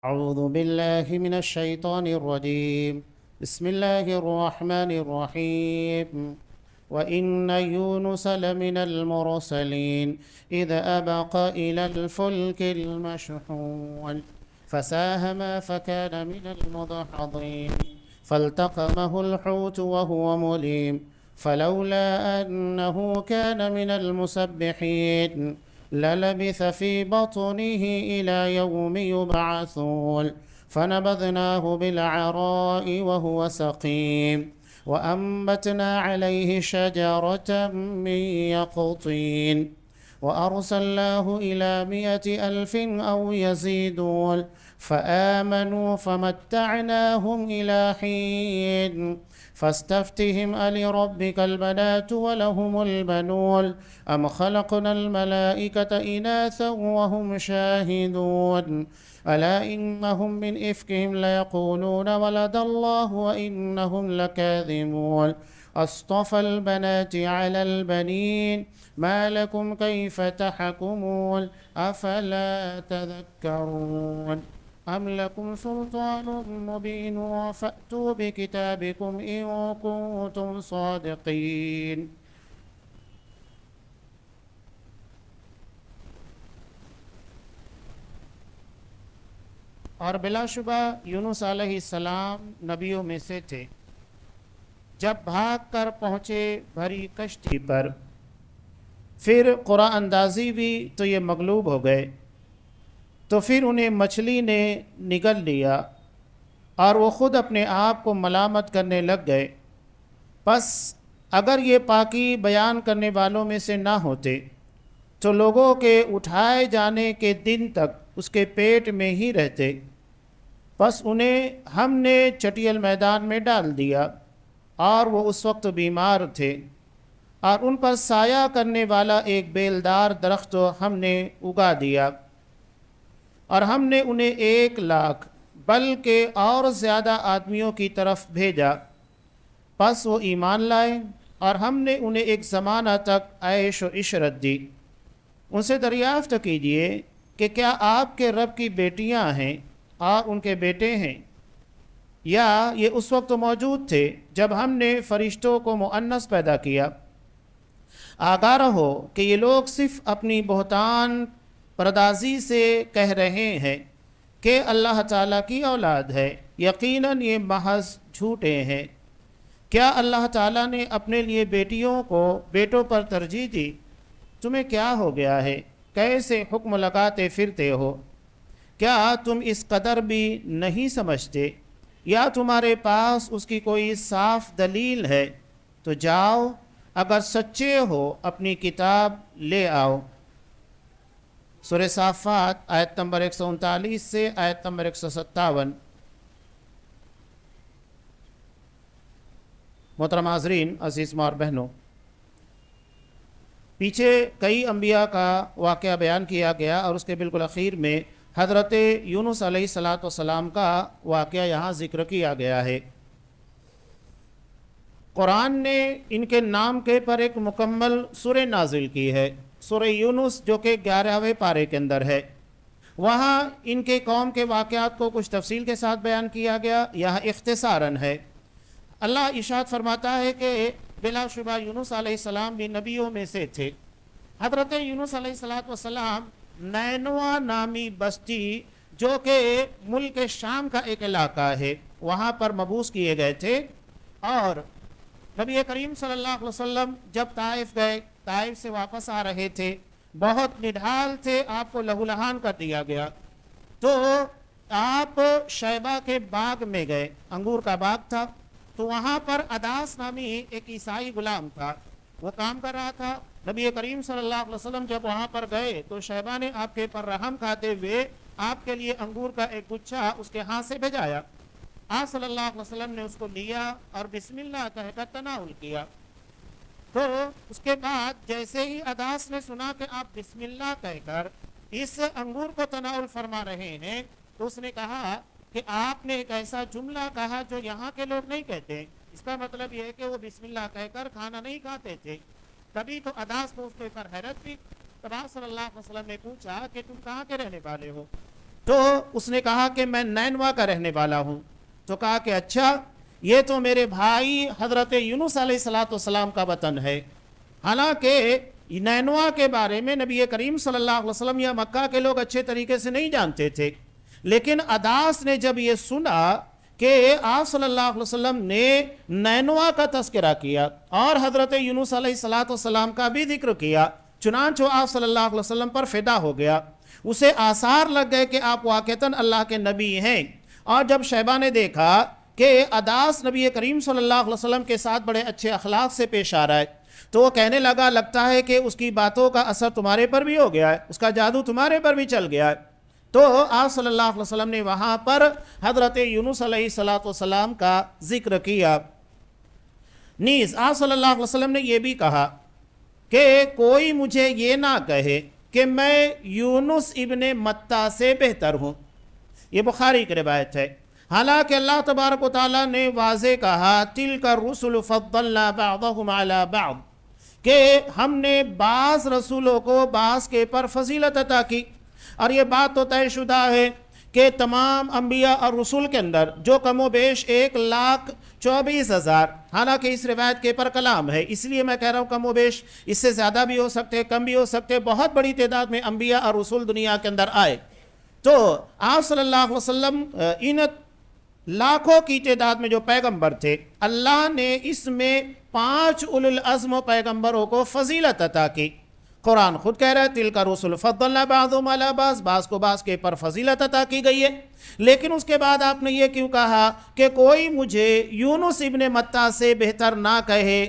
أعوذ بالله من الشيطان الرجيم. بسم الله الرحمن الرحيم. وإن يونس لمن المرسلين إذ أبق إلى الفلك المشحون فساهم فكان من المدحضين فالتقمه الحوت وهو مليم فلولا أنه كان من المسبحين للبث في بطنه إلى يوم يبعثون فنبذناه بالعراء وهو سقيم وأنبتنا عليه شجرة من يقطين وأرسلناه إلى 100,000 أو يزيدون فآمنوا فمتعناهم إلى حين فاستفتهم ألربك البنات ولهم البنون أم خلقنا الملائكة إناثا وهم شاهدون ألا إنهم من إفكهم ليقولون ولد الله وإنهم لكاذبون أصطفى البنات على البنين ما لكم كيف تحكمون أفلا تذكرون أم لكم سلطان مبين فأتوا بكتابكم إن كنتم صادقين. اور بلا شبہ یونس علیہ السلام نبیوں میں سے تھے. جب بھاگ کر پہنچے بھری کشتی پر، پھر قرآن اندازی بھی تو یہ مغلوب ہو گئے، تو پھر انہیں مچھلی نے نگل لیا اور وہ خود اپنے آپ کو ملامت کرنے لگ گئے. پس اگر یہ پاکی بیان کرنے والوں میں سے نہ ہوتے تو لوگوں کے اٹھائے جانے کے دن تک اس کے پیٹ میں ہی رہتے. پس انہیں ہم نے چٹیل میدان میں ڈال دیا اور وہ اس وقت بیمار تھے، اور ان پر سایہ کرنے والا ایک بیلدار درخت ہم نے اگا دیا، اور ہم نے انہیں 1,00,000 بلکہ اور زیادہ آدمیوں کی طرف بھیجا. پس وہ ایمان لائے اور ہم نے انہیں ایک زمانہ تک عیش و عشرت دی. ان سے دریافت کیجئے کہ کیا آپ کے رب کی بیٹیاں ہیں اور ان کے بیٹے ہیں، یا یہ اس وقت موجود تھے جب ہم نے فرشتوں کو مؤنث پیدا کیا. آگاہ رہو کہ یہ لوگ صرف اپنی بہتان پردازی سے کہہ رہے ہیں کہ اللہ تعالیٰ کی اولاد ہے، یقیناً یہ محض جھوٹے ہیں. کیا اللہ تعالیٰ نے اپنے لیے بیٹیوں کو بیٹوں پر ترجیح دی؟ تمہیں کیا ہو گیا ہے؟ کیسے حکم لگاتے پھرتے ہو؟ کیا تم اس قدر بھی نہیں سمجھتے؟ یا تمہارے پاس اس کی کوئی صاف دلیل ہے؟ تو جاؤ، اگر سچے ہو اپنی کتاب لے آؤ. سورہ صافات آیت نمبر 139 سے آیت نمبر 157. محترم حاضرین، عزیز ماں اور بہنوں، پیچھے کئی انبیاء کا واقعہ بیان کیا گیا اور اس کے بالکل اخیر میں حضرت یونس علیہ السلام کا واقعہ یہاں ذکر کیا گیا ہے. قرآن نے ان کے نام کے پر ایک مکمل سورہ نازل کی ہے، سورہ یونس، جو کہ 11ویں پارے کے اندر ہے. وہاں ان کے قوم کے واقعات کو کچھ تفصیل کے ساتھ بیان کیا گیا، یہاں اختصاراً ہے. اللہ ارشاد فرماتا ہے کہ بلا شبہ یونس علیہ السلام بھی نبیوں میں سے تھے. حضرت یونس علیہ السلام نینوا نامی بستی، جو کہ ملک شام کا ایک علاقہ ہے، وہاں پر مبعوث کیے گئے تھے. اور نبی کریم صلی اللہ علیہ وسلم جب طائف گئے، طائف سے واپس آ رہے تھے، بہت نڈھال تھے، آپ کو لہو لہان کر دیا گیا. تو آپ شیبہ کے باغ میں گئے، انگور کا باغ تھا. تو وہاں پر اداس نامی ایک عیسائی غلام تھا، وہ کام کر رہا تھا. نبی کریم صلی اللہ علیہ وسلم جب وہاں پر گئے تو شیبہ نے آپ کے پر رحم کھاتے ہوئے آپ کے لیے انگور کا ایک گچھا اس کے ہاتھ سے بھیجایا. آپ صلی اللہ علیہ وسلم نے اس کو لیا اور بسم اللہ کہہ کر تناول کیا. تو اس کے بعد جیسے ہی اداس نے سنا کہ آپ بسم اللہ کہہ کر اس انگور کو تناول فرما رہے ہیں، تو اس نے کہا کہ آپ نے ایک ایسا جملہ کہا جو یہاں کے لوگ نہیں کہتے. اس کا مطلب یہ ہے کہ وہ بسم اللہ کہہ کر کھانا نہیں کھاتے تھے. تبھی تو اداس کو اس کے پر حیرت بھی. تب آپ صلی اللہ علیہ وسلم نے پوچھا کہ تم کہاں کے رہنے والے ہو؟ تو اس نے کہا کہ میں نینوا کا رہنے والا ہوں. تو کہا کہ اچھا، یہ تو میرے بھائی حضرت یونس علیہ السلام کا وطن ہے. حالانکہ نینوا کے بارے میں نبی کریم صلی اللہ علیہ وسلم یا مکہ کے لوگ اچھے طریقے سے نہیں جانتے تھے، لیکن عداس نے جب یہ سنا کہ آپ صلی اللہ علیہ وسلم نے نینوا کا تذکرہ کیا اور حضرت یونس علیہ السلام کا بھی ذکر کیا، چنانچہ آپ صلی اللہ علیہ وسلم پر فدا ہو گیا. اسے آثار لگ گئے کہ آپ واقعتاً اللہ کے نبی ہیں. اور جب شیبہ نے دیکھا کہ عداس نبی کریم صلی اللہ علیہ وسلم کے ساتھ بڑے اچھے اخلاق سے پیش آ رہا ہے، تو وہ کہنے لگا لگتا ہے کہ اس کی باتوں کا اثر تمہارے پر بھی ہو گیا ہے، اس کا جادو تمہارے پر بھی چل گیا ہے. تو آپ صلی اللہ علیہ وسلم نے وہاں پر حضرت یونس علیہ السلام کا ذکر کیا. نیز آپ صلی اللہ علیہ وسلم نے یہ بھی کہا کہ کوئی مجھے یہ نہ کہے کہ میں یونس ابن متہ سے بہتر ہوں. یہ بخاری کی روایت ہے. حالانکہ اللہ تبارک و تعالیٰ نے واضح کہا تِلْكَ الرُّسُلُ فَضَّلْنَا بَعْضَهُمْ عَلَى بَعْضٍ، کہ ہم نے بعض رسولوں کو بعض کے پر فضیلت عطا کی. اور یہ بات تو طے شدہ ہے کہ تمام انبیاء اور رسول کے اندر جو کم و بیش 1,24,000، حالانکہ اس روایت کے پر کلام ہے، اس لیے میں کہہ رہا ہوں کم و بیش، اس سے زیادہ بھی ہو سکتے، کم بھی ہو سکتے، بہت بڑی تعداد میں انبیاء اور رسول دنیا کے اندر آئے. تو آپ صلی اللہ علیہ وسلم ان لاکھوں کی تعداد میں جو پیغمبر تھے، اللہ نے اس میں 5 اولو العزم پیغمبروں کو فضیلت عطا کی. قرآن خود کہہ رہا ہے تِلْكَ الرُّسُلُ فَضَّلْنَا بَعْضَهُمْ عَلَى بَعْضٍ، بعض کو بعض کے پر فضیلت عطا کی گئی ہے. لیکن اس کے بعد آپ نے یہ کیوں کہا کہ کوئی مجھے یونس ابن متہ سے بہتر نہ کہے؟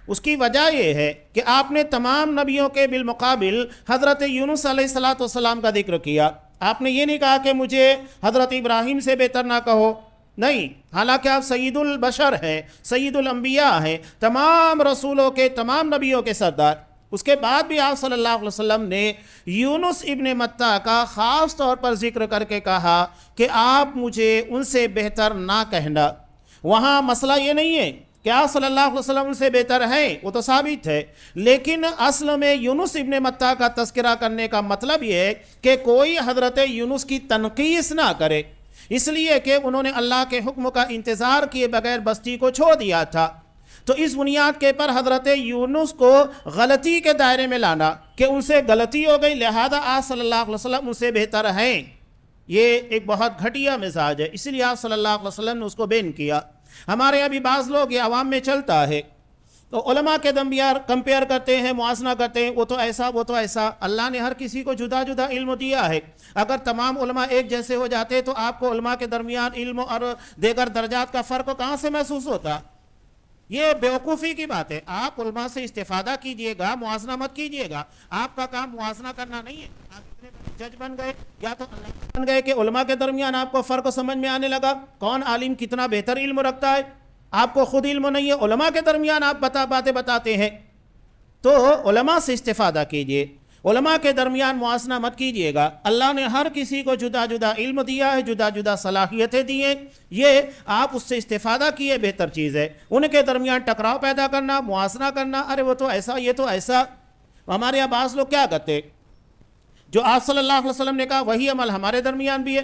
اس کی وجہ یہ ہے کہ آپ نے تمام نبیوں کے بالمقابل حضرت یونس علیہ السلام کا ذکر کیا. آپ نے یہ نہیں کہا کہ مجھے حضرت ابراہیم سے بہتر نہ کہو، نہیں، حالانکہ آپ سید البشر ہیں، سید الانبیاء ہیں، تمام رسولوں کے، تمام نبیوں کے سردار. اس کے بعد بھی آپ صلی اللہ علیہ وسلم نے یونس ابن متہ کا خاص طور پر ذکر کر کے کہا کہ آپ مجھے ان سے بہتر نہ کہنا. وہاں مسئلہ یہ نہیں ہے کہ آپ صلی اللہ علیہ وسلم ان سے بہتر ہیں، وہ تو ثابت ہے، لیکن اصل میں یونس ابن متہ کا تذکرہ کرنے کا مطلب یہ ہے کہ کوئی حضرت یونس کی تنقیص نہ کرے، اس لیے کہ انہوں نے اللہ کے حکم کا انتظار کیے بغیر بستی کو چھوڑ دیا تھا. تو اس بنیاد کے پر حضرت یونس کو غلطی کے دائرے میں لانا کہ ان سے غلطی ہو گئی لہذا آپ صلی اللہ علیہ وسلم ان سے بہتر ہیں، یہ ایک بہت گھٹیا مزاج ہے. اس لیے آپ صلی اللہ علیہ وسلم نے اس کو بین کیا. ہمارے یہاں بھی بعض لوگ یہ عوام میں چلتا ہے، تو علماء کے درمیان کمپیئر کرتے ہیں، موازنہ کرتے ہیں، وہ تو ایسا، وہ تو ایسا. اللہ نے ہر کسی کو جدا جدا علم دیا ہے. اگر تمام علماء ایک جیسے ہو جاتے تو آپ کو علماء کے درمیان علم اور دیگر درجات کا فرق کہاں سے محسوس ہوتا؟ یہ بیوقوفی کی بات ہے. آپ علماء سے استفادہ کیجئے گا، موازنہ مت کیجئے گا. آپ کا کام موازنہ کرنا نہیں ہے. آپ اتنے بڑے جج بن گئے یا تو اللہ بن گئے کہ علماء کے درمیان آپ کو فرق سمجھ میں آنے لگا کون عالم کتنا بہتر علم رکھتا ہے. آپ کو خود علم نہیں ہے، علماء کے درمیان آپ باتیں بتاتے ہیں. تو علماء سے استفادہ کیجئے، علماء کے درمیان موازنہ مت کیجئے گا. اللہ نے ہر کسی کو جدا جدا علم دیا ہے، جدا جدا صلاحیتیں دی ہیں، یہ آپ اس سے استفادہ کیے بہتر چیز ہے. ان کے درمیان ٹکراؤ پیدا کرنا، موازنہ کرنا، ارے وہ تو ایسا، یہ تو ایسا. ہمارے یہاں بعض لوگ کیا کرتے، جو آپ صلی اللہ علیہ وسلم نے کہا وہی عمل ہمارے درمیان بھی ہے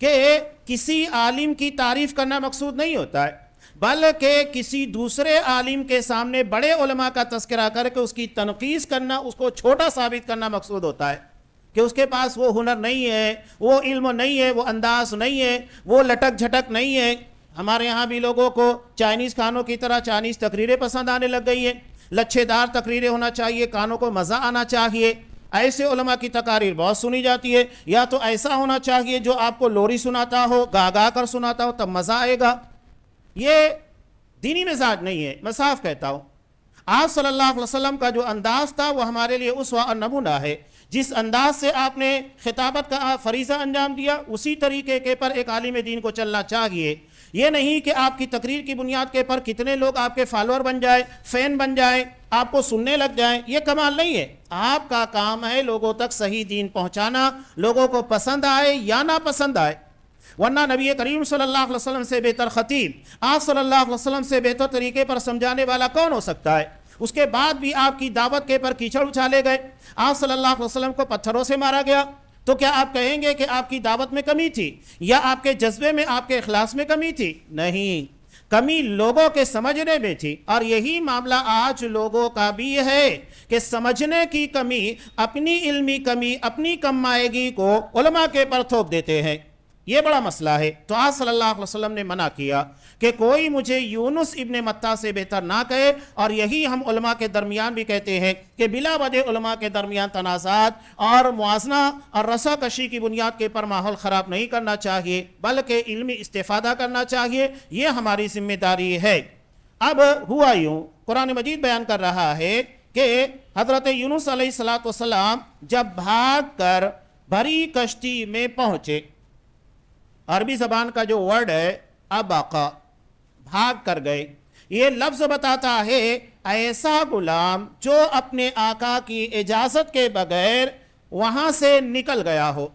کہ کسی عالم کی تعریف کرنا مقصود نہیں ہوتا ہے، بلکہ کسی دوسرے عالم کے سامنے بڑے علماء کا تذکرہ کر کے اس کی تنقیص کرنا، اس کو چھوٹا ثابت کرنا مقصود ہوتا ہے کہ اس کے پاس وہ ہنر نہیں ہے، وہ علم نہیں ہے، وہ انداز نہیں ہے، وہ لٹک جھٹک نہیں ہے. ہمارے یہاں بھی لوگوں کو چائنیز کھانوں کی طرح چائنیز تقریریں پسند آنے لگ گئی ہیں. لچھے دار تقریریں ہونا چاہیے، کانوں کو مزہ آنا چاہیے. ایسے علماء کی تقاریر بہت سنی جاتی ہے. یا تو ایسا ہونا چاہیے جو آپ کو لوری سناتا ہو، گا گا کر سناتا ہو، تب مزہ آئے گا. یہ دینی مزاج نہیں ہے. میں صاف کہتا ہوں، آپ صلی اللہ علیہ وسلم کا جو انداز تھا وہ ہمارے لیے اسوہ اور نمونہ ہے. جس انداز سے آپ نے خطابت کا فریضہ انجام دیا اسی طریقے کے پر ایک عالم دین کو چلنا چاہیے. یہ نہیں کہ آپ کی تقریر کی بنیاد کے پر کتنے لوگ آپ کے فالوور بن جائیں، فین بن جائیں، آپ کو سننے لگ جائیں، یہ کمال نہیں ہے. آپ کا کام ہے لوگوں تک صحیح دین پہنچانا، لوگوں کو پسند آئے یا نہ پسند آئے. ورنہ نبی کریم صلی اللہ علیہ وسلم سے بہتر خطیب، آپ صلی اللہ علیہ وسلم سے بہتر طریقے پر سمجھانے والا کون ہو سکتا ہے؟ اس کے بعد بھی آپ کی دعوت کے پر کیچڑ اچھالے گئے، آپ صلی اللہ علیہ وسلم کو پتھروں سے مارا گیا، تو کیا آپ کہیں گے کہ آپ کی دعوت میں کمی تھی یا آپ کے جذبے میں، آپ کے اخلاص میں کمی تھی؟ نہیں، کمی لوگوں کے سمجھنے میں تھی۔ اور یہی معاملہ آج لوگوں کا بھی ہے کہ سمجھنے کی کمی، اپنی علمی کمی، اپنی کم مائگی کو علماء کے پر تھوپ دیتے ہیں۔ یہ بڑا مسئلہ ہے۔ تو آج صلی اللہ علیہ وسلم نے منع کیا کہ کوئی مجھے یونس ابن متیٰ سے بہتر نہ کہے، اور یہی ہم علماء کے درمیان بھی کہتے ہیں کہ بلا وجہ علماء کے درمیان تنازعات اور موازنہ اور رسا کشی کی بنیاد کے پر ماحول خراب نہیں کرنا چاہیے، بلکہ علمی استفادہ کرنا چاہیے، یہ ہماری ذمہ داری ہے۔ اب ہوا یوں، قرآن مجید بیان کر رہا ہے کہ حضرت یونس علیہ السلام جب بھاگ کر بھری کشتی میں پہنچے، عربی زبان کا جو ورڈ ہے ابقا، بھاگ کر گئے، یہ لفظ بتاتا ہے ایسا غلام جو اپنے آقا کی اجازت کے بغیر وہاں سے نکل گیا ہو،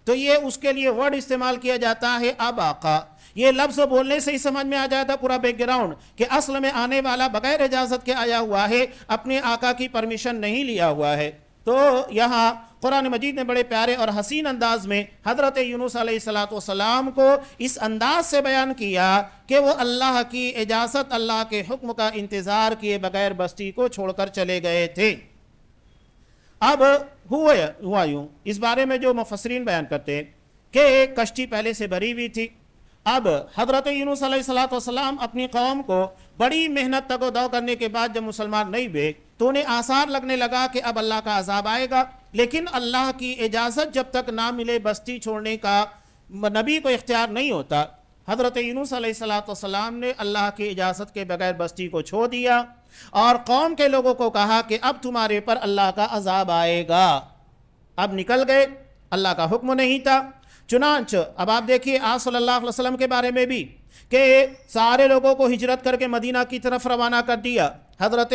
تو یہ اس کے لیے ورڈ استعمال کیا جاتا ہے ابقا۔ یہ لفظ بولنے سے ہی سمجھ میں آ جاتا پورا بیک گراؤنڈ کہ اصل میں آنے والا بغیر اجازت کے آیا ہوا ہے، اپنے آقا کی پرمیشن نہیں لیا ہوا ہے۔ تو یہاں قرآن مجید نے بڑے پیارے اور حسین انداز میں حضرت یونس علیہ السلام کو اس انداز سے بیان کیا کہ وہ اللہ کی اجازت، اللہ کے حکم کا انتظار کیے بغیر بستی کو چھوڑ کر چلے گئے تھے۔ اب ہوا یوں، اس بارے میں جو مفسرین بیان کرتے ہیں کہ کشتی پہلے سے بھری ہوئی تھی۔ اب حضرت یونس علیہ السلام اپنی قوم کو بڑی محنت تگ و دو کرنے کے بعد جب مسلمان نہیں ہوئے تو انہیں آثار لگنے لگا کہ اب اللہ کا عذاب آئے گا، لیکن اللہ کی اجازت جب تک نہ ملے بستی چھوڑنے کا نبی کو اختیار نہیں ہوتا۔ حضرت یونس علیہ السلام نے اللہ کی اجازت کے بغیر بستی کو چھوڑ دیا اور قوم کے لوگوں کو کہا کہ اب تمہارے پر اللہ کا عذاب آئے گا۔ اب نکل گئے، اللہ کا حکم نہیں تھا۔ چنانچہ اب آپ دیکھیے آج صلی اللہ علیہ وسلم کے بارے میں بھی کہ سارے لوگوں کو ہجرت کر کے مدینہ کی طرف روانہ کر دیا۔ حضرت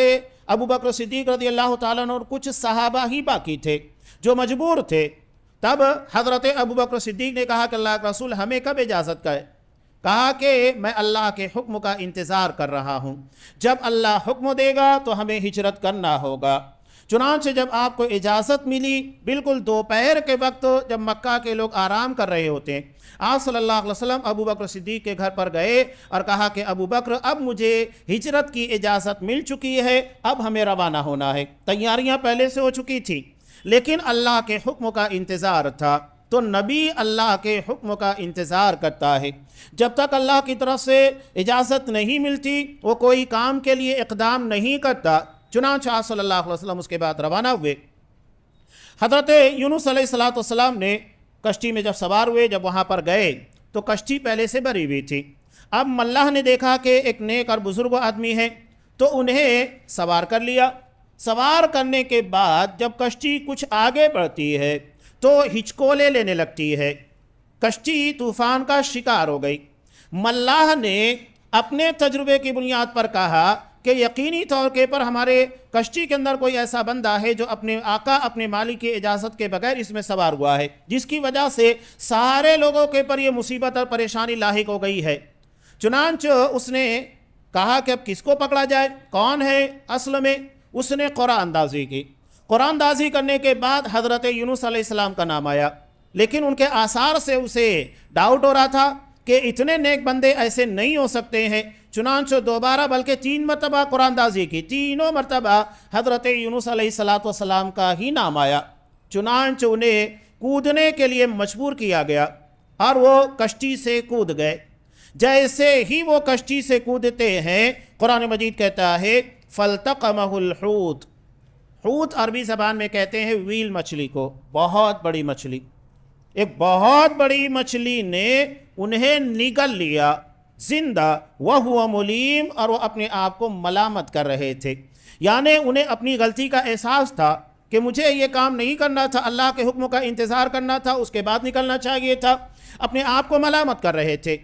ابو بکر صدیق رضی اللہ تعالیٰ عنہ اور کچھ صحابہ ہی باقی تھے جو مجبور تھے۔ تب حضرت ابو بکر صدیق نے کہا کہ اللہ کے رسول ہمیں کب اجازت کا ہے؟ کہا کہ میں اللہ کے حکم کا انتظار کر رہا ہوں، جب اللہ حکم دے گا تو ہمیں ہجرت کرنا ہوگا۔ چنانچہ جب آپ کو اجازت ملی بالکل دوپہر کے وقت جب مکہ کے لوگ آرام کر رہے ہوتے ہیں، آپ صلی اللہ علیہ وسلم ابو بکر صدیق کے گھر پر گئے اور کہا کہ ابو بکر اب مجھے ہجرت کی اجازت مل چکی ہے، اب ہمیں روانہ ہونا ہے۔ تیاریاں پہلے سے ہو چکی تھی لیکن اللہ کے حکم کا انتظار تھا۔ تو نبی اللہ کے حکم کا انتظار کرتا ہے، جب تک اللہ کی طرف سے اجازت نہیں ملتی وہ کوئی کام کے لیے اقدام نہیں کرتا۔ چنانچہ آپ صلی اللہ علیہ وسلم اس کے بعد روانہ ہوئے۔ حضرت یونس علیہ السلام نے کشتی میں جب سوار ہوئے، جب وہاں پر گئے تو کشتی پہلے سے بھری ہوئی تھی۔ اب ملاح نے دیکھا کہ ایک نیک اور بزرگ آدمی ہے تو انہیں سوار کر لیا۔ سوار کرنے کے بعد جب کشتی کچھ آگے بڑھتی ہے تو ہچکولے لینے لگتی ہے، کشتی طوفان کا شکار ہو گئی۔ ملاح نے اپنے تجربے کی بنیاد پر کہا کہ یقینی طور کے پر ہمارے کشتی کے اندر کوئی ایسا بندہ ہے جو اپنے آقا، اپنے مالک کی اجازت کے بغیر اس میں سوار ہوا ہے، جس کی وجہ سے سارے لوگوں کے پر یہ مصیبت اور پریشانی لاحق ہو گئی ہے۔ چنانچہ اس نے کہا کہ اب کس کو پکڑا جائے، کون ہے؟ اصل میں اس نے قرآن اندازی کی۔ قرآن اندازی کرنے کے بعد حضرت یونس علیہ السلام کا نام آیا، لیکن ان کے آثار سے اسے ڈاؤٹ ہو رہا تھا کہ اتنے نیک بندے ایسے نہیں ہو سکتے ہیں۔ چنانچہ دوبارہ بلکہ 3 مرتبہ قرآن اندازی کی، تینوں مرتبہ حضرت یونس علیہ السلام کا ہی نام آیا۔ چنانچہ انہیں کودنے کے لیے مجبور کیا گیا اور وہ کشتی سے کود گئے۔ جیسے ہی وہ کشتی سے کودتے ہیں قرآن مجید کہتا ہے فَالْتَقَمَهُ الْحُوتُ۔ حوت عربی زبان میں کہتے ہیں ویل مچھلی کو، بہت بڑی مچھلی۔ ایک بہت بڑی مچھلی نے انہیں نگل لیا زندہ، وَهُوَ مُلِيمٌ، اور وہ اپنے آپ کو ملامت کر رہے تھے، یعنی انہیں اپنی غلطی کا احساس تھا کہ مجھے یہ کام نہیں کرنا تھا، اللہ کے حکم کا انتظار کرنا تھا، اس کے بعد نکلنا چاہیے تھا، اپنے آپ کو ملامت کر رہے تھے۔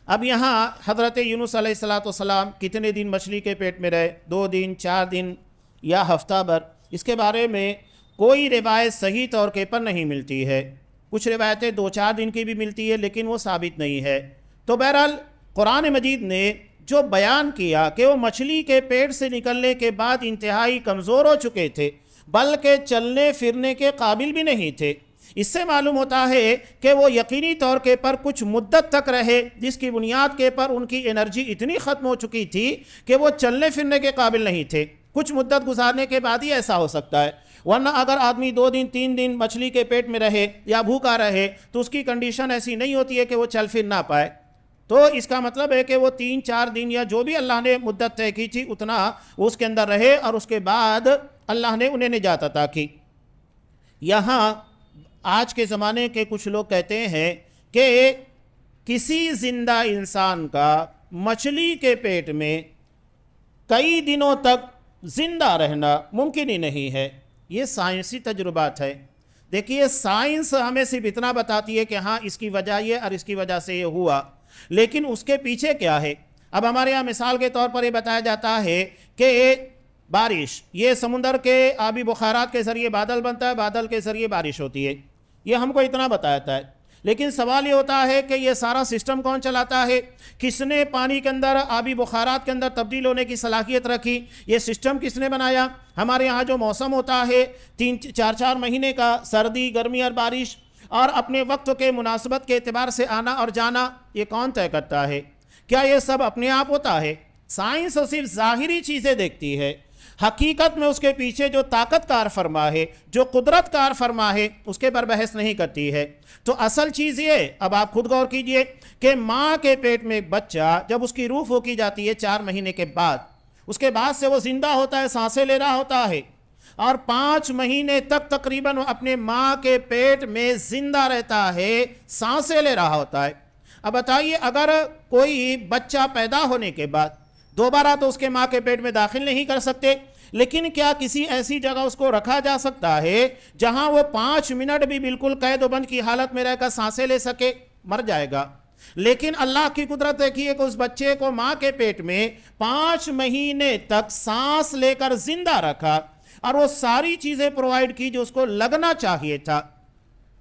اب یہاں حضرت یونس علیہ السلام کتنے دن مچھلی کے پیٹ میں رہے، 2 دن 4 دن یا ہفتہ بھر، اس کے بارے میں کوئی روایت صحیح طور کے پر نہیں ملتی ہے۔ کچھ روایتیں 2-4 دن کی بھی ملتی ہے لیکن وہ ثابت نہیں ہے۔ تو بہرحال قرآن مجید نے جو بیان کیا کہ وہ مچھلی کے پیٹ سے نکلنے کے بعد انتہائی کمزور ہو چکے تھے، بلکہ چلنے پھرنے کے قابل بھی نہیں تھے، اس سے معلوم ہوتا ہے کہ وہ یقینی طور کے پر کچھ مدت تک رہے، جس کی بنیاد کے پر ان کی انرجی اتنی ختم ہو چکی تھی کہ وہ چلنے پھرنے کے قابل نہیں تھے۔ کچھ مدت گزارنے کے بعد ہی ایسا ہو سکتا ہے، ورنہ اگر آدمی 2 دن 3 دن مچھلی کے پیٹ میں رہے یا بھوکا رہے تو اس کی کنڈیشن ایسی نہیں ہوتی ہے کہ وہ چل پھر نہ پائے۔ تو اس کا مطلب ہے کہ وہ 3-4 دن یا جو بھی اللہ نے مدت طے کی تھی اتنا اس کے اندر رہے، اور اس کے بعد اللہ نے انہیں نجات عطا کی۔ یہاں آج کے زمانے کے کچھ لوگ کہتے ہیں کہ کسی زندہ انسان کا مچھلی کے پیٹ میں کئی دنوں تک زندہ رہنا ممکن ہی نہیں ہے۔ یہ سائنسی تجربات ہے۔ دیکھیے سائنس ہمیں صرف اتنا بتاتی ہے کہ ہاں اس کی وجہ یہ اور اس کی وجہ سے یہ ہوا، لیکن اس کے پیچھے کیا ہے؟ اب ہمارے یہاں مثال کے طور پر یہ بتایا جاتا ہے کہ بارش، یہ سمندر کے آبی بخارات کے ذریعے بادل بنتا ہے، بادل کے ذریعے بارش ہوتی ہے، یہ ہم کو اتنا بتایا جاتا ہے۔ لیکن سوال یہ ہوتا ہے کہ یہ سارا سسٹم کون چلاتا ہے؟ کس نے پانی کے اندر آبی بخارات کے اندر تبدیل ہونے کی صلاحیت رکھی؟ یہ سسٹم کس نے بنایا؟ ہمارے یہاں جو موسم ہوتا ہے 3-4 مہینے کا، سردی، گرمی اور بارش، اور اپنے وقت کے مناسبت کے اعتبار سے آنا اور جانا، یہ کون طے کرتا ہے؟ کیا یہ سب اپنے آپ ہوتا ہے؟ سائنس صرف ظاہری چیزیں دیکھتی ہے، حقیقت میں اس کے پیچھے جو طاقت کار فرما ہے، جو قدرت کار فرما ہے، اس کے پر بحث نہیں کرتی ہے۔ تو اصل چیز یہ، اب آپ خود غور کیجئے کہ ماں کے پیٹ میں ایک بچہ جب اس کی روح پھونکی جاتی ہے 4 مہینے کے بعد، اس کے بعد سے وہ زندہ ہوتا ہے، سانسیں لے رہا ہوتا ہے، اور 5 مہینے تک تقریباً اپنے ماں کے پیٹ میں زندہ رہتا ہے، سانسیں لے رہا ہوتا ہے۔ اب بتائیے اگر کوئی بچہ پیدا ہونے کے بعد دوبارہ تو اس کے ماں کے پیٹ میں داخل نہیں کر سکتے، لیکن کیا کسی ایسی جگہ اس کو رکھا جا سکتا ہے جہاں وہ 5 منٹ بھی بالکل قید و بند کی حالت میں رہ کر سانسیں لے سکے؟ مر جائے گا۔ لیکن اللہ کی قدرت دیکھیے کہ اس بچے کو ماں کے پیٹ میں 5 مہینے تک سانس لے کر زندہ رکھا، اور وہ ساری چیزیں پرووائڈ کی جو اس کو لگنا چاہیے تھا۔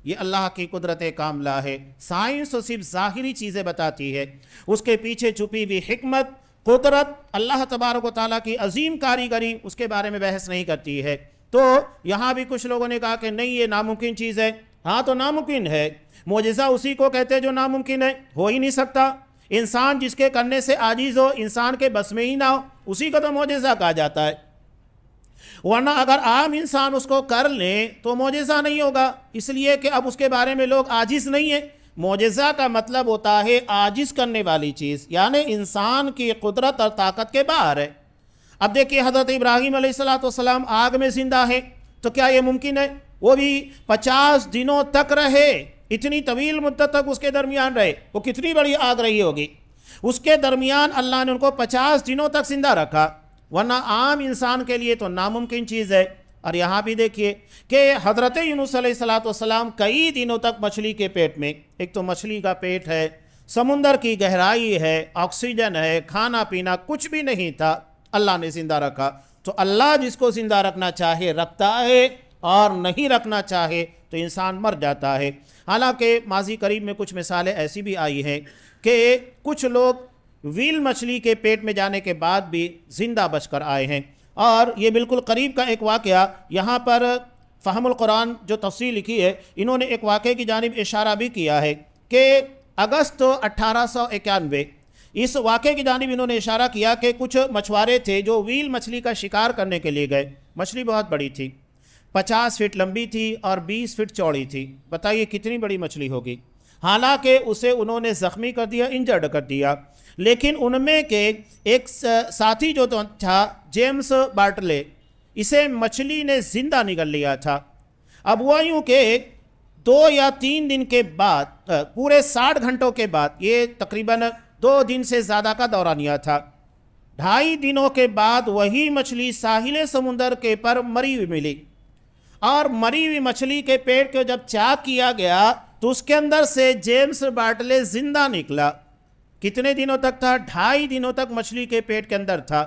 یہ اللہ کی قدرت کاملہ ہے۔ سائنس صرف ظاہری چیزیں بتاتی ہے، اس کے پیچھے چھپی ہوئی حکمت، قدرت، اللہ تبارک و تعالیٰ کی عظیم کاریگری، اس کے بارے میں بحث نہیں کرتی ہے۔ تو یہاں بھی کچھ لوگوں نے کہا کہ نہیں یہ ناممکن چیز ہے۔ ہاں تو ناممکن ہے، معجزہ اسی کو کہتے ہیں جو ناممکن ہے، ہو ہی نہیں سکتا۔ انسان جس کے کرنے سے عاجز ہو، انسان کے بس میں ہی نہ ہو، اسی کو تو معجزہ کہا جاتا ہے، ورنہ اگر عام انسان اس کو کر لیں تو معجزہ نہیں ہوگا، اس لیے کہ اب اس کے بارے میں لوگ عاجز نہیں ہیں۔ معجزہ کا مطلب ہوتا ہے عاجز کرنے والی چیز، یعنی انسان کی قدرت اور طاقت کے باہر ہے۔ اب دیکھیے حضرت ابراہیم علیہ السلام آگ میں زندہ ہے، تو کیا یہ ممکن ہے؟ وہ بھی 50 دنوں تک رہے، اتنی طویل مدت تک اس کے درمیان رہے، وہ کتنی بڑی آگ رہی ہوگی، اس کے درمیان اللہ نے ان کو 50 دنوں تک زندہ رکھا، ورنہ عام انسان کے لیے تو ناممکن چیز ہے۔ اور یہاں بھی دیکھیے کہ حضرت یونس علیہ السلام کئی دنوں تک مچھلی کے پیٹ میں، ایک تو مچھلی کا پیٹ ہے، سمندر کی گہرائی ہے، آکسیجن ہے، کھانا پینا کچھ بھی نہیں تھا، اللہ نے زندہ رکھا۔ تو اللہ جس کو زندہ رکھنا چاہے رکھتا ہے، اور نہیں رکھنا چاہے تو انسان مر جاتا ہے۔ حالانکہ ماضی قریب میں کچھ مثالیں ایسی بھی آئی ہیں کہ کچھ لوگ ویل مچھلی کے پیٹ میں جانے کے بعد بھی زندہ بچ کر آئے ہیں، اور یہ بالکل قریب کا ایک واقعہ یہاں پر فہم القرآن جو تفسیر لکھی ہے، انہوں نے ایک واقعے کی جانب اشارہ بھی کیا ہے کہ اگست 1891 اس واقعے کی جانب انہوں نے اشارہ کیا کہ کچھ مچھوارے تھے جو ویل مچھلی کا شکار کرنے کے لیے گئے۔ مچھلی بہت بڑی تھی، 50 فٹ لمبی تھی اور 20 فٹ چوڑی تھی، بتائیے کتنی بڑی مچھلی ہوگی۔ حالانکہ اسے انہوں نے زخمی کر دیا، انجرڈ کر دیا، لیکن ان میں کے ایک ساتھی جو تھا جیمز بارٹلے، اسے مچھلی نے زندہ نگل لیا تھا۔ اب ہوا یوں کہ 2 یا 3 دن کے بعد، پورے 60 گھنٹوں کے بعد، یہ تقریباً 2 دن سے زیادہ کا دورانیہ تھا، 2.5 دنوں کے بعد وہی مچھلی ساحل سمندر کے پر مری ہوئی ملی، اور مری ہوئی مچھلی کے پیٹ کو جب چاک کیا گیا تو اس کے اندر سے جیمز بارٹلے زندہ نکلا۔ کتنے دنوں تک تھا؟ 2.5 دنوں تک مچھلی کے پیٹ کے اندر تھا۔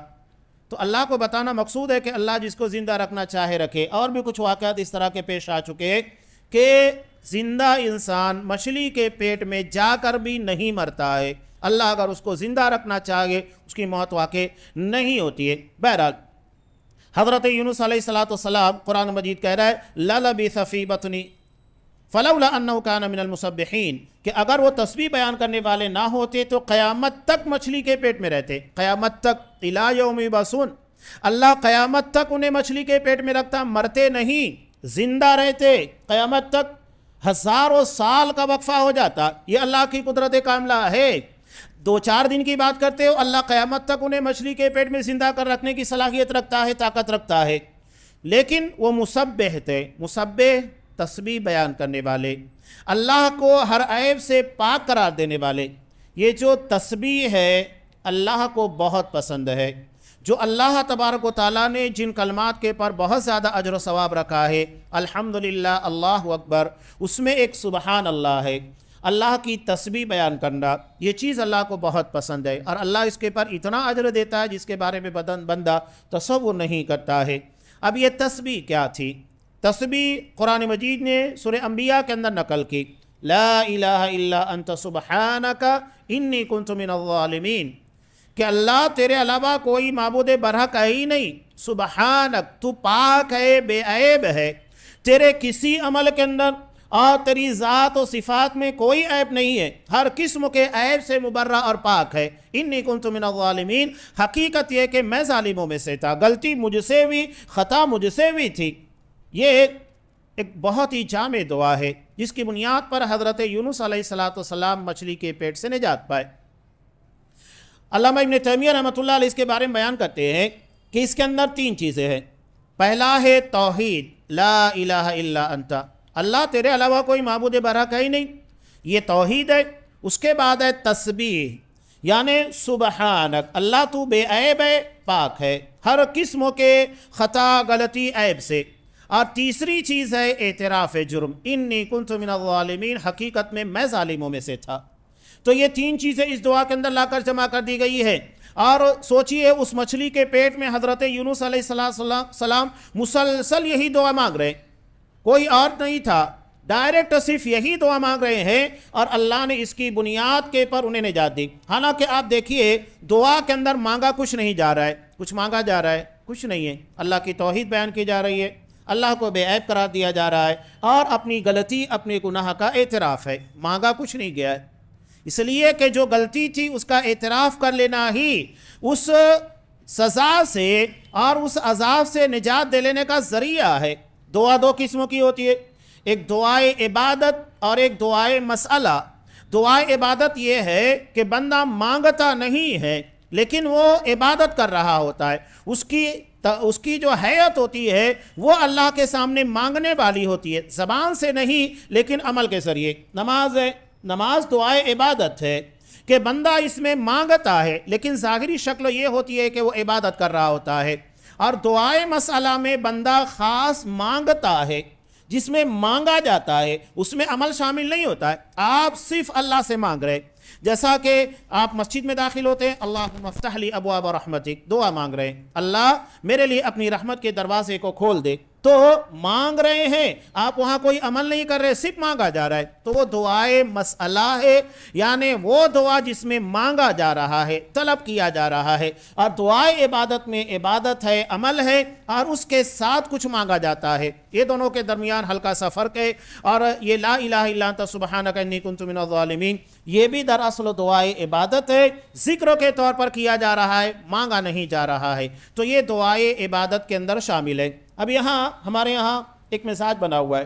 تو اللہ کو بتانا مقصود ہے کہ اللہ جس کو زندہ رکھنا چاہے رکھے۔ اور بھی کچھ واقعات اس طرح کے پیش آ چکے ہیں کہ زندہ انسان مچھلی کے پیٹ میں جا کر بھی نہیں مرتا ہے، اللہ اگر اس کو زندہ رکھنا چاہے اس کی موت واقع نہیں ہوتی ہے۔ بہرحال حضرت یونس علیہ السلام قرآن مجید کہہ رہا ہے لَلَبِثَ فِی بَطْنِ فلولا انہ کان من المسبحین، کہ اگر وہ تسبیح بیان کرنے والے نہ ہوتے تو قیامت تک مچھلی کے پیٹ میں رہتے، قیامت تک، الی یوم یبعثون، اللہ قیامت تک انہیں مچھلی کے پیٹ میں رکھتا، مرتے نہیں، زندہ رہتے قیامت تک، ہزاروں سال کا وقفہ ہو جاتا۔ یہ اللہ کی قدرت کاملہ ہے۔ 2-4 دن کی بات کرتے ہو، اللہ قیامت تک انہیں مچھلی کے پیٹ میں زندہ کر رکھنے کی صلاحیت رکھتا ہے، طاقت رکھتا ہے۔ لیکن وہ مسبح تھے، مسبح تسبیح بیان کرنے والے، اللہ کو ہر عیب سے پاک قرار دینے والے۔ یہ جو تسبیح ہے اللہ کو بہت پسند ہے۔ جو اللہ تبارک و تعالیٰ نے جن کلمات کے پر بہت زیادہ اجر و ثواب رکھا ہے، الحمدللہ، اللہ اکبر، اس میں ایک سبحان اللہ ہے۔ اللہ کی تسبیح بیان کرنا یہ چیز اللہ کو بہت پسند ہے، اور اللہ اس کے پر اتنا اجر دیتا ہے جس کے بارے میں بندہ تصور نہیں کرتا ہے۔ اب یہ تسبیح کیا تھی؟ تسبیح قرآن مجید نے سورہ انبیاء کے اندر نقل کی، لا الہ الا انت سبحانک انی کنت من الظالمین، کہ اللہ تیرے علاوہ کوئی معبود برحق ہے ہی نہیں، سبحانک، تو پاک ہے، بے عیب ہے، تیرے کسی عمل کے اندر اور تیری ذات و صفات میں کوئی عیب نہیں ہے، ہر قسم کے عیب سے مبرہ اور پاک ہے۔ انی کنت من الظالمین، حقیقت یہ کہ میں ظالموں میں سے تھا، غلطی مجھ سے بھی، خطا مجھ سے بھی تھی۔ یہ ایک بہت ہی جامع دعا ہے جس کی بنیاد پر حضرت یونس علیہ السلام مچھلی کے پیٹ سے نجات پائے۔ علامہ ابن تیمیہ رحمۃ اللہ علیہ اس کے بارے میں بیان کرتے ہیں کہ اس کے اندر 3 چیزیں ہیں۔ پہلا ہے توحید، لا الہ الا انت، اللہ تیرے علاوہ کوئی معبود برحق ہے ہی نہیں، یہ توحید ہے۔ اس کے بعد ہے تسبیح، یعنی سبحانک، اللہ تو بے عیب ہے، پاک ہے ہر قسم کے خطا، غلطی، عیب سے۔ اور تیسری چیز ہے اعتراف جرم، انی کنت من الظالمین، حقیقت میں ظالموں میں سے تھا۔ تو یہ 3 چیزیں اس دعا کے اندر لا کر جمع کر دی گئی ہے۔ اور سوچئے اس مچھلی کے پیٹ میں حضرت یونس علیہ السلام مسلسل یہی دعا مانگ رہے، کوئی اور نہیں تھا، ڈائریکٹ صرف یہی دعا مانگ رہے ہیں، اور اللہ نے اس کی بنیاد کے پر انہیں نجات دی۔ حالانکہ آپ دیکھیے دعا کے اندر مانگا کچھ نہیں جا رہا ہے، کچھ مانگا جا رہا ہے کچھ نہیں ہے، اللہ کی توحید بیان کی جا رہی ہے، اللہ کو بے عیب قرار دیا جا رہا ہے، اور اپنی غلطی، اپنے گناہ کا اعتراف ہے، مانگا کچھ نہیں گیا ہے۔ اس لیے کہ جو غلطی تھی اس کا اعتراف کر لینا ہی اس سزا سے اور اس عذاب سے نجات دے لینے کا ذریعہ ہے۔ دعا 2 قسموں کی ہوتی ہے، ایک دعائے عبادت اور ایک دعائے مسئلہ۔ دعائے عبادت یہ ہے کہ بندہ مانگتا نہیں ہے لیکن وہ عبادت کر رہا ہوتا ہے، اس کی جو حیت ہوتی ہے وہ اللہ کے سامنے مانگنے والی ہوتی ہے، زبان سے نہیں لیکن عمل کے ذریعے۔ نماز ہے، نماز دعائے عبادت ہے کہ بندہ اس میں مانگتا ہے لیکن ظاہری شکل یہ ہوتی ہے کہ وہ عبادت کر رہا ہوتا ہے۔ اور دعائے مسئلہ میں بندہ خاص مانگتا ہے، جس میں مانگا جاتا ہے، اس میں عمل شامل نہیں ہوتا ہے، آپ صرف اللہ سے مانگ رہے۔ جیسا کہ آپ مسجد میں داخل ہوتے ہیں، اللہم افتح لی ابواب رحمتک، دعا مانگ رہے ہیں، اللہ میرے لیے اپنی رحمت کے دروازے کو کھول دے، تو مانگ رہے ہیں، آپ وہاں کوئی عمل نہیں کر رہے، صرف مانگا جا رہا ہے، تو وہ دعائے مسئلہ ہے، یعنی وہ دعا جس میں مانگا جا رہا ہے، طلب کیا جا رہا ہے۔ اور دعائے عبادت میں عبادت ہے، عمل ہے، اور اس کے ساتھ کچھ مانگا جاتا ہے، یہ دونوں کے درمیان ہلکا سا فرق ہے۔ اور یہ لا الہ الا انت سبحانک انی کنت من الظالمین، یہ بھی دراصل دعائے عبادت ہے، ذکر کے طور پر کیا جا رہا ہے، مانگا نہیں جا رہا ہے، تو یہ دعائے عبادت کے اندر شامل ہے۔ اب ہمارے یہاں ایک مزاج بنا ہوا ہے،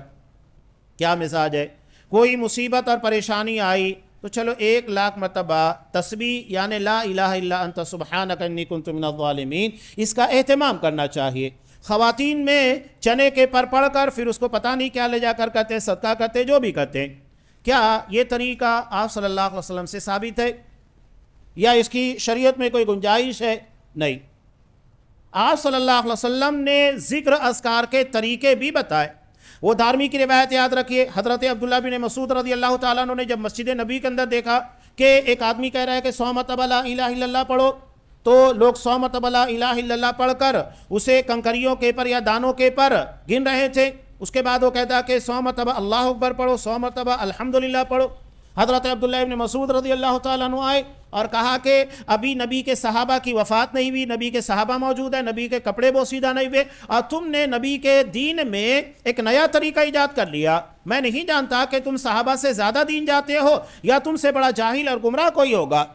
کیا مزاج ہے؟ کوئی مصیبت اور پریشانی آئی تو چلو 1,00,000 مرتبہ تسبیح یعنی لا الہ الا انت سبحانک انی کنت من الظالمین، اس کا اہتمام کرنا چاہیے۔ خواتین میں چنے کے پر پڑھ کر پھر اس کو پتہ نہیں کیا لے جا کر کرتے، صدقہ کرتے، جو بھی کرتے ہیں، کیا یہ طریقہ آپ صلی اللہ علیہ وسلم سے ثابت ہے یا اس کی شریعت میں کوئی گنجائش ہے؟ نہیں۔ آپ صلی اللہ علیہ وسلم نے ذکر اذکار کے طریقے بھی بتائے۔ وہ دارمی کی روایت یاد رکھیے، حضرت عبداللہ بن مسعود رضی اللہ تعالیٰ عنہ نے جب مسجد نبی کے اندر دیکھا کہ ایک آدمی کہہ رہا ہے کہ 100 مرتبہ لا الہ الا اللہ پڑھو، تو لوگ 100 مرتبہ لا الہ الا اللہ پڑھ کر اسے کنکریوں کے پر یا دانوں کے پر گن رہے تھے۔ اس کے بعد وہ کہتا کہ 100 مرتبہ اللہ اکبر پڑھو، 100 مرتبہ الحمدللہ پڑھو۔ حضرت عبداللہ ابن مسعود رضی اللہ تعالیٰ عنہ آئے اور کہا کہ ابھی نبی کے صحابہ کی وفات نہیں ہوئی، نبی کے صحابہ موجود ہیں، نبی کے کپڑے بوسیدہ نہیں ہوئے، اور تم نے نبی کے دین میں ایک نیا طریقہ ایجاد کر لیا میں نہیں جانتا کہ تم صحابہ سے زیادہ دین جاتے ہو یا تم سے بڑا جاہل اور گمراہ کوئی ہوگا۔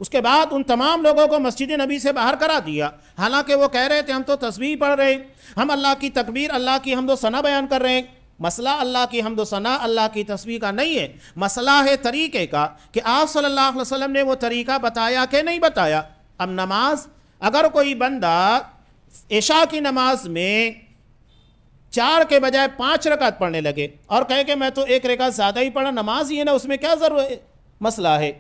اس کے بعد ان تمام لوگوں کو مسجد نبی سے باہر کرا دیا، حالانکہ وہ کہہ رہے تھے ہم تو تسبیح پڑھ رہے ہیں، ہم اللہ کی تکبیر، اللہ کی حمد و ثنا بیان کر رہے ہیں۔ مسئلہ اللہ کی حمد و ثنا، اللہ کی تسبیح کا نہیں ہے، مسئلہ ہے طریقے کا، کہ آپ صلی اللہ علیہ وسلم نے وہ طریقہ بتایا کہ نہیں بتایا۔ اب نماز، اگر کوئی بندہ عشاء کی نماز میں 4 کے بجائے 5 رکعت پڑھنے لگے اور کہے کہ میں تو 1 رکعت زیادہ ہی پڑھا، نماز ہی ہے نا، اس میں کیا ضرورت مسئلہ ہے،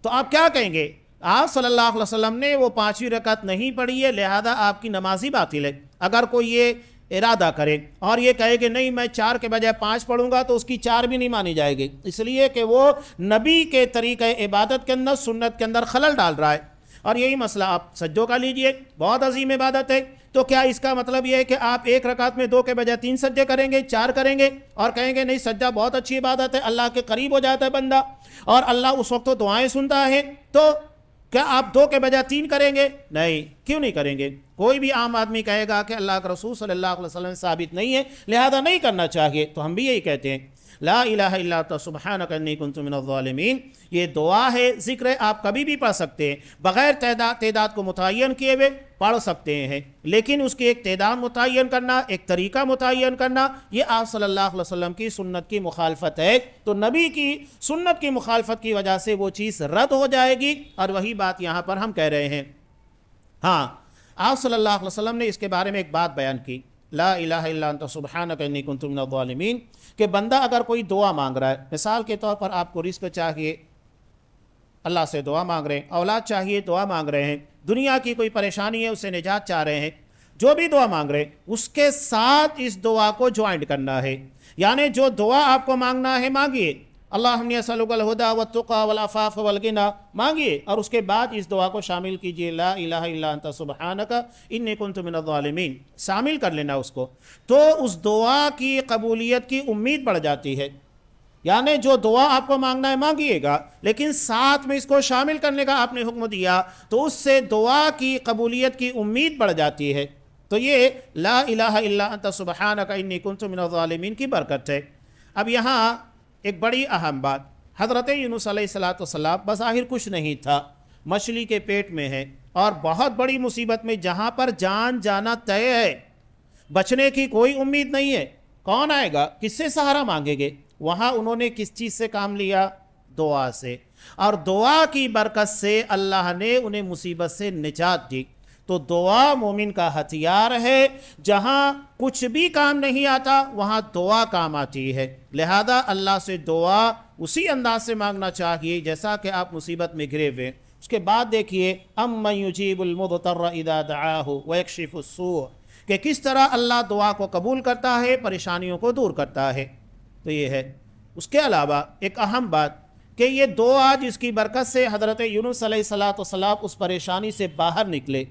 تو آپ کیا کہیں گے؟ آپ صلی اللہ علیہ وسلم نے وہ 5ویں رکعت نہیں پڑھی ہے، لہذا آپ کی نماز ہی باطل ہے۔ اگر کوئی یہ ارادہ کرے اور یہ کہے کہ نہیں میں 4 کے بجائے 5 پڑھوں گا، تو اس کی 4 بھی نہیں مانی جائے گی، اس لیے کہ وہ نبی کے طریقہ عبادت کے اندر، سنت کے اندر خلل ڈال رہا ہے۔ اور یہی مسئلہ آپ سجدوں کا لیجئے، بہت عظیم عبادت ہے، تو کیا اس کا مطلب یہ ہے کہ آپ 1 رکعت میں 2 کے بجائے 3 سجدے کریں گے، 4 کریں گے اور کہیں گے نہیں سجدہ بہت اچھی عبادت ہے، اللہ کے قریب ہو جاتا ہے بندہ اور اللہ اس وقت تو دعائیں سنتا ہے، تو کیا آپ 2 کے بجائے 3 کریں گے؟ نہیں، کیوں نہیں کریں گے؟ کوئی بھی عام آدمی کہے گا کہ اللہ کے رسول صلی اللہ علیہ وسلم ثابت نہیں ہے، لہذا نہیں کرنا چاہیے، تو ہم بھی یہی کہتے ہیں لا الہ الا انت سبحانک انی کنت من الظالمین۔ یہ دعا ہے، ذکر ہے، آپ کبھی بھی پڑھ سکتے ہیں، بغیر تعداد کو متعین کیے ہوئے پڑھ سکتے ہیں، لیکن اس کی ایک تعداد متعین کرنا، ایک طریقہ متعین کرنا، یہ آپ صلی اللہ علیہ وسلم کی سنت کی مخالفت ہے، تو نبی کی سنت کی مخالفت کی وجہ سے وہ چیز رد ہو جائے گی، اور وہی بات یہاں پر ہم کہہ رہے ہیں۔ ہاں، آپ صلی اللہ علیہ وسلم نے اس کے بارے میں ایک بات بیان کی، لا الہ الا انت سبحانک انی کنت من الظالمین، کہ بندہ اگر کوئی دعا مانگ رہا ہے، مثال کے طور پر آپ کو رزق چاہیے، اللہ سے دعا مانگ رہے ہیں، اولاد چاہیے دعا مانگ رہے ہیں، دنیا کی کوئی پریشانی ہے اسے نجات چاہ رہے ہیں، جو بھی دعا مانگ رہے ہیں اس کے ساتھ اس دعا کو جوائنٹ کرنا ہے، یعنی جو دعا آپ کو مانگنا ہے مانگیے، اللہم اسألک الہدی والتقی والعفاف والغنی، مانگیے، اور اس کے بعد اس دعا کو شامل کیجئے، لا الہ الا انت سبحانک انی کنت من الظالمین، شامل کر لینا اس کو، تو اس دعا کی قبولیت کی امید بڑھ جاتی ہے۔ یعنی جو دعا آپ کو مانگنا ہے مانگیے گا، لیکن ساتھ میں اس کو شامل کرنے کا آپ نے حکم دیا، تو اس سے دعا کی قبولیت کی امید بڑھ جاتی ہے، تو یہ لا الہ الا انت سبحانک انی کنت من الظالمین کی برکت ہے۔ اب یہاں ایک بڑی اہم بات، حضرت یونس علیہ السلام بظاہر کچھ نہیں تھا، مچھلی کے پیٹ میں ہے اور بہت بڑی مصیبت میں، جہاں پر جان جانا طے ہے، بچنے کی کوئی امید نہیں ہے، کون آئے گا، کس سے سہارا مانگیں گے؟ وہاں انہوں نے کس چیز سے کام لیا؟ دعا سے، اور دعا کی برکت سے اللہ نے انہیں مصیبت سے نجات دی۔ تو دعا مومن کا ہتھیار ہے، جہاں کچھ بھی کام نہیں آتا وہاں دعا کام آتی ہے، لہذا اللہ سے دعا اسی انداز سے مانگنا چاہیے جیسا کہ آپ مصیبت میں گرے ہوئے۔ اس کے بعد دیکھیے امن یجیب المضطر اذا دعاہ ویکشف السوء، کہ کس طرح اللہ دعا کو قبول کرتا ہے، پریشانیوں کو دور کرتا ہے، تو یہ ہے۔ اس کے علاوہ ایک اہم بات کہ یہ دعا جس کی برکت سے حضرت یونس علیہ السلام اس پریشانی سے باہر نکلے،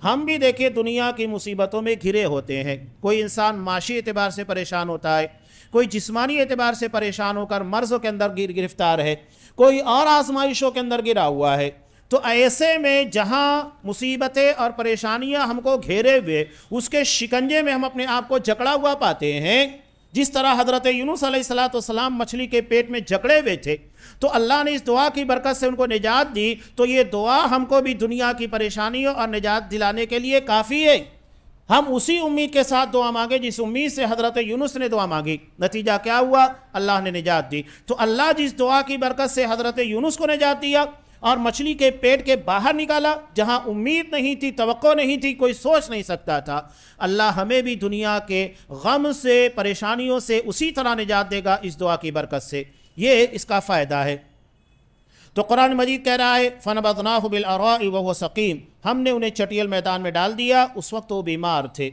ہم بھی دیکھیں دنیا کی مصیبتوں میں گھرے ہوتے ہیں، کوئی انسان معاشی اعتبار سے پریشان ہوتا ہے، کوئی جسمانی اعتبار سے پریشان ہو کر مرضوں کے اندر گرفتار ہے، کوئی اور آزمائشوں کے اندر گرا ہوا ہے، تو ایسے میں جہاں مصیبتیں اور پریشانیاں ہم کو گھیرے ہوئے، اس کے شکنجے میں ہم اپنے آپ کو جکڑا ہوا پاتے ہیں، جس طرح حضرت یونس علیہ السلام مچھلی کے پیٹ میں جکڑے ہوئے تھے، تو اللہ نے اس دعا کی برکت سے ان کو نجات دی، تو یہ دعا ہم کو بھی دنیا کی پریشانیوں اور نجات دلانے کے لیے کافی ہے۔ ہم اسی امید کے ساتھ دعا مانگے جس امید سے حضرت یونس نے دعا مانگی، نتیجہ کیا ہوا؟ اللہ نے نجات دی۔ تو اللہ جس دعا کی برکت سے حضرت یونس کو نجات دیا اور مچھلی کے پیٹ کے باہر نکالا، جہاں امید نہیں تھی، توقع نہیں تھی، کوئی سوچ نہیں سکتا تھا، اللہ ہمیں بھی دنیا کے غم سے، پریشانیوں سے اسی طرح نجات دے گا اس دعا کی برکت سے، یہ اس کا فائدہ ہے۔ تو قرآن مجید کہہ رہا ہے فَنَبَذْنَاهُ بِالْعَرَاءِ وَهُوَ سَقِيمٌ، ہم نے انہیں چٹیل میدان میں ڈال دیا، اس وقت وہ بیمار تھے،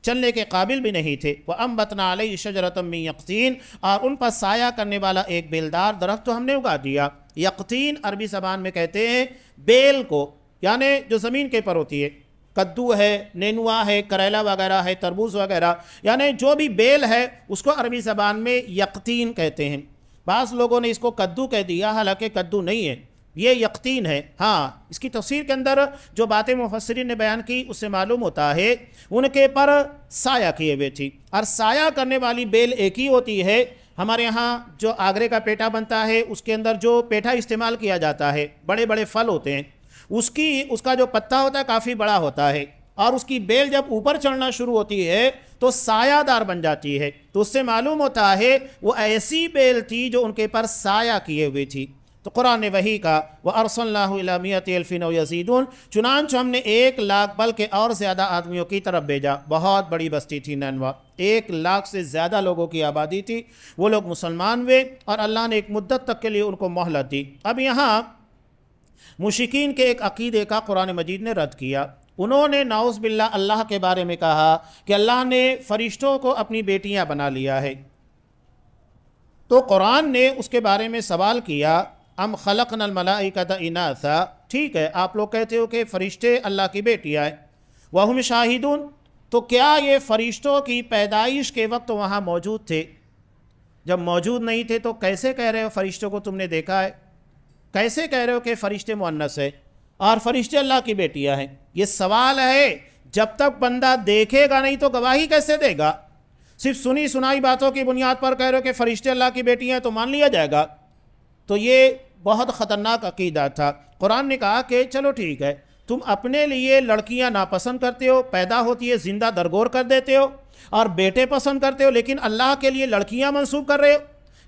چلنے کے قابل بھی نہیں تھے۔ وَأَنبَتْنَا عَلَيْهِ شَجَرَةً مِّن يَقْطِينٍ، اور ان پر سایہ کرنے والا ایک بیلدار درخت تو ہم نے اگا دیا۔ یقطین عربی زبان میں کہتے ہیں بیل کو، یعنی جو زمین کے پر ہوتی ہے، کدو ہے، نینوا ہے، کریلا وغیرہ ہے، تربوز وغیرہ، یعنی جو بھی بیل ہے اس کو عربی زبان میں یقطین کہتے ہیں۔ بعض لوگوں نے اس کو کدو کہہ دیا، حالانکہ کدو نہیں ہے، یہ یقین ہے۔ ہاں اس کی تفسیر کے اندر جو باتیں مفسرین نے بیان کی اس سے معلوم ہوتا ہے ان کے پر سایہ کیے ہوئے تھی، اور سایہ کرنے والی بیل ایک ہی ہوتی ہے۔ ہمارے ہاں جو آگرے کا پیٹھا بنتا ہے اس کے اندر جو پیٹھا استعمال کیا جاتا ہے، بڑے بڑے پھل ہوتے ہیں، اس کا جو پتا ہوتا ہے کافی بڑا ہوتا ہے، اور اس کی بیل جب اوپر چڑھنا شروع ہوتی ہے تو سایہ دار بن جاتی ہے۔ تو اس سے معلوم ہوتا ہے وہ ایسی بیل تھی جو ان کے پر سایہ کیے ہوئی تھی۔ تو قرآن نے وہی کہا وَأَرْسَلْنَاهُ إِلَىٰ مِائَةِ أَلْفٍ أَوْ يَزِيدُونَ، چنانچہ ہم نے 1,00,000 بلکہ اور زیادہ آدمیوں کی طرف بھیجا۔ بہت بڑی بستی تھی نینوا، 1,00,000 سے زیادہ لوگوں کی آبادی تھی، وہ لوگ مسلمان ہوئے اور اللہ نے ایک مدت تک کے لیے ان کو مہلت دی۔ اب یہاں مشرکین کے ایک عقیدے کا قرآن مجید نے رد کیا۔ انہوں نے نعوذ باللہ اللہ کے بارے میں کہا کہ اللہ نے فرشتوں کو اپنی بیٹیاں بنا لیا ہے۔ تو قرآن نے اس کے بارے میں سوال کیا ام خلقنا الملائکۃ اناثا، ٹھیک ہے آپ لوگ کہتے ہو کہ فرشتے اللہ کی بیٹیاں ہیں، وہم شاہدون، تو کیا یہ فرشتوں کی پیدائش کے وقت وہاں موجود تھے؟ جب موجود نہیں تھے تو کیسے کہہ رہے ہو فرشتوں کو تم نے دیکھا ہے؟ کیسے کہہ رہے ہو کہ فرشتے مؤنث ہیں اور فرشتے اللہ کی بیٹیاں ہیں؟ یہ سوال ہے، جب تک بندہ دیکھے گا نہیں تو گواہی کیسے دے گا؟ صرف سنی سنائی باتوں کی بنیاد پر کہہ رہے ہو کہ فرشتے اللہ کی بیٹیاں ہیں تو مان لیا جائے گا؟ تو یہ بہت خطرناک عقیدہ تھا۔ قرآن نے کہا کہ چلو ٹھیک ہے، تم اپنے لیے لڑکیاں ناپسند کرتے ہو، پیدا ہوتی ہے زندہ درگور کر دیتے ہو، اور بیٹے پسند کرتے ہو، لیکن اللہ کے لیے لڑکیاں منسوب کر رہے ہو۔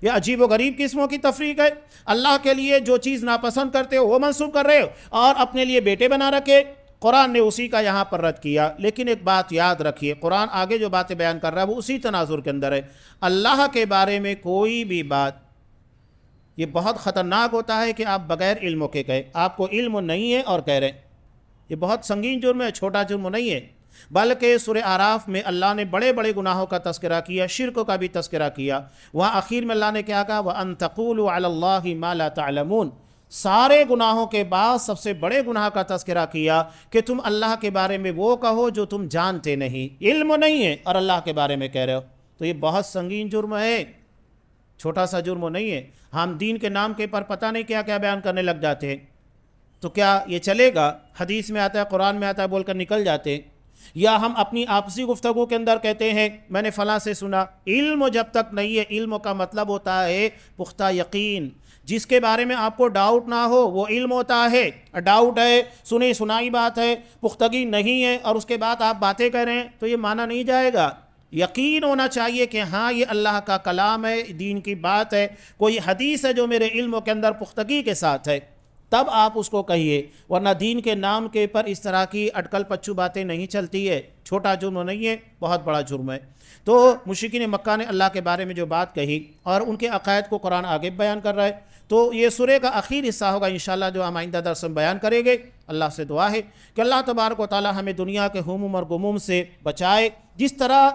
یہ عجیب و غریب قسموں کی تفریق ہے۔ اللہ کے لیے جو چیز ناپسند کرتے ہو وہ منسوب کر رہے ہو اور اپنے لیے بیٹے بنا رکھے۔ قرآن نے اسی کا یہاں پر رد کیا، لیکن ایک بات یاد رکھیے، قرآن آگے جو باتیں بیان کر رہا ہے وہ اسی تناظر کے اندر ہے۔ اللہ کے بارے میں کوئی بھی بات، یہ بہت خطرناک ہوتا ہے کہ آپ بغیر علم کے کہیں، آپ کو علم نہیں ہے اور کہہ رہے ہیں، یہ بہت سنگین جرم ہے، چھوٹا جرم نہیں ہے۔ بلکہ سورہ اعراف میں اللہ نے بڑے بڑے گناہوں کا تذکرہ کیا، شرک کا بھی تذکرہ کیا۔ وہاں آخر میں اللہ نے کیا کہا وَأَن تَقُولُوا عَلَى اللَّهِ مَا لَا تَعْلَمُونَ، سارے گناہوں کے بعد سب سے بڑے گناہ کا تذکرہ کیا کہ تم اللہ کے بارے میں وہ کہو جو تم جانتے نہیں، علم نہیں ہے اور اللہ کے بارے میں کہہ رہے ہو۔ تو یہ بہت سنگین جرم ہے، چھوٹا سا جرم نہیں ہے۔ ہم دین کے نام کے پر پتہ نہیں کیا کیا بیان کرنے لگ جاتے ہیں، تو کیا یہ چلے گا؟ حدیث میں آتا ہے، قرآن میں آتا ہے، بول کر نکل جاتے ہیں۔ یا ہم اپنی آپسی گفتگو کے اندر کہتے ہیں میں نے فلاں سے سنا۔ علم جب تک نہیں ہے، علم کا مطلب ہوتا ہے پختہ یقین، جس کے بارے میں آپ کو ڈاؤٹ نہ ہو وہ علم ہوتا ہے۔ ڈاؤٹ ہے، سنی سنائی بات ہے، پختگی نہیں ہے اور اس کے بعد آپ باتیں کہہ رہے ہیں تو یہ مانا نہیں جائے گا۔ یقین ہونا چاہیے کہ ہاں یہ اللہ کا کلام ہے، دین کی بات ہے، کوئی حدیث ہے جو میرے علم کے اندر پختگی کے ساتھ ہے، تب آپ اس کو کہیے، ورنہ دین کے نام کے پر اس طرح کی اٹکل پچو باتیں نہیں چلتی ہے۔ چھوٹا جرم نہیں ہے، بہت بڑا جرم ہے۔ تو مشرکین مکہ نے اللہ کے بارے میں جو بات کہی اور ان کے عقائد کو قرآن آگے بیان کر رہا ہے، تو یہ سورہ کا آخری حصہ ہوگا انشاءاللہ جو ہم آئندہ درس میں بیان کریں گے۔ اللہ سے دعا ہے کہ اللہ تبارک و تعالی ہمیں دنیا کے ہموم اور غموم سے بچائے۔ جس طرح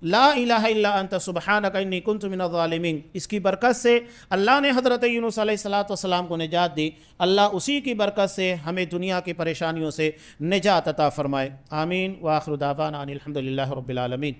لا الہ الا انت سبحانک انی کنت من الظالمین، اس کی برکت سے اللہ نے حضرت یونس علیہ السلام کو نجات دی، اللہ اسی کی برکت سے ہمیں دنیا کی پریشانیوں سے نجات عطا فرمائے۔ آمین۔ وآخر دعوانا ان الحمدللہ رب العالمین۔